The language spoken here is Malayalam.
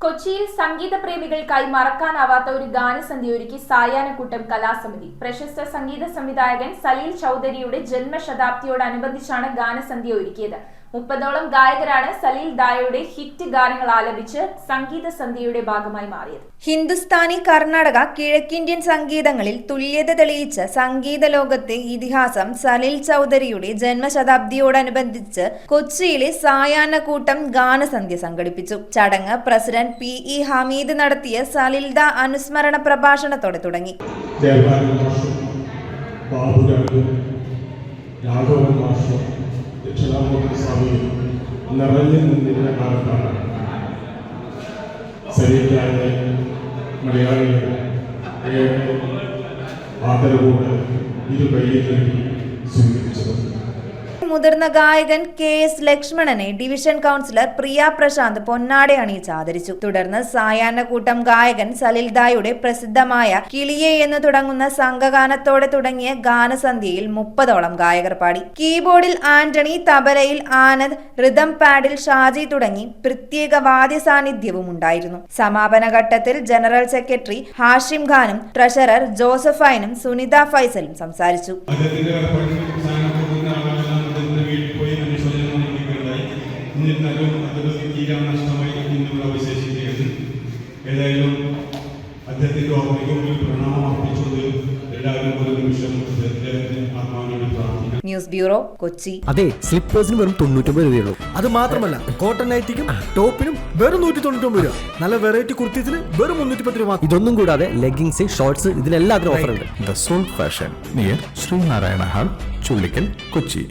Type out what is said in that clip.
കൊച്ചിയിൽ സംഗീത പ്രേമികൾക്കായി മറക്കാനാവാത്ത ഒരു ഗാനസന്ധ്യ ഒരുക്കി സായാഹ്നക്കൂട്ടം കലാസമിതി. പ്രശസ്ത സംഗീത സംവിധായകൻ സലീൽ ചൗധരിയുടെ ജന്മശതാബ്ദിയോടനുബന്ധിച്ചാണ് ഗാനസന്ധ്യ ഒരുക്കിയത്. 30ഓളം ഗായകരാണ് സലീൽ ദായയുടെ ഹിറ്റ് ഗാനങ്ങൾ ആലപിച്ച് സംഗീത സന്ധ്യയുടെ ഭാഗമായി മാറിയത്. ഹിന്ദുസ്ഥാനി, കർണാടക, കിഴക്കിന്ത്യൻ സംഗീതങ്ങളിൽ തുല്യത തെളിയിച്ച സംഗീത ലോകത്തെ ഇതിഹാസം സലീൽ ചൗധരിയുടെ ജന്മശതാബ്ദിയോടനുബന്ധിച്ച് കൊച്ചിയിലെ സായാഹ്നക്കൂട്ടം ഗാനസന്ധ്യ സംഘടിപ്പിച്ചു. ചടങ്ങ് പ്രസിഡന്റ് P.E. ഹമീദ് നടത്തിയ സലീൽ ദ അനുസ്മരണ പ്രഭാഷണത്തോടെ തുടങ്ങി. നിറഞ്ഞു നിന്നിരുന്ന കാലത്താണ് സലീലിനെ മലയാളികൾ ആദരവോട് ഇരു കൈയിൽ സ്വീകരിച്ചത്. മുതിർന്ന ഗായകൻ K.S. ലക്ഷ്മണനെ ഡിവിഷൻ കൗൺസിലർ പ്രിയ പ്രശാന്ത് പൊന്നാട അണിയിച്ച് ആദരിച്ചു. തുടർന്ന് സായാഹ്നക്കൂട്ടം ഗായകൻ സലീൽ ദായുടെ പ്രസിദ്ധമായ കിളിയെ എന്ന് തുടങ്ങുന്ന സംഘഗാനത്തോടെ തുടങ്ങിയ ഗാനസന്ധ്യയിൽ 30ഓളം ഗായകർ പാടി. കീബോർഡിൽ ആന്റണി, തബലയിൽ ആനന്ദ്, റിതം പാഡിൽ ഷാജി തുടങ്ങി പ്രത്യേക വാദ്യ സാന്നിധ്യവും ഉണ്ടായിരുന്നു. സമാപന ഘട്ടത്തിൽ ജനറൽ സെക്രട്ടറി ഹാഷിം ഖാനും ട്രഷറർ ജോസഫൈനും സുനിത ഫൈസലും സംസാരിച്ചു. ഏതായാലും അദ്ദേഹത്തിന്റെ ഓർമ്മയ്ക്ക് പ്രണാമം അർപ്പിച്ചുകൊണ്ട് എല്ലാവരും ഒരു നിമിഷം ആത്മാവിനോട് പ്രാർത്ഥിക്കാം. News bureau, Kochi. അതെ, സ്ലിപ്പേഴ്സിന് വെറും 99 രൂപയുള്ളൂ. അത് മാത്രമല്ല, കോട്ടൺ നൈറ്റിക്കും ടോപ്പിനും വെറും 199 രൂപ. നല്ല വെറൈറ്റി കുർത്തീസിന് വെറും 310 രൂപ. ഇതൊന്നും കൂടാതെ ലെഗിങ്സ്, ഷോർട്സ്, ഇതിലെല്ലാത്തിനും ഓഫർ ഉണ്ട്. The soul fashion near Sreenarayana hall, Chullickal, Kochi.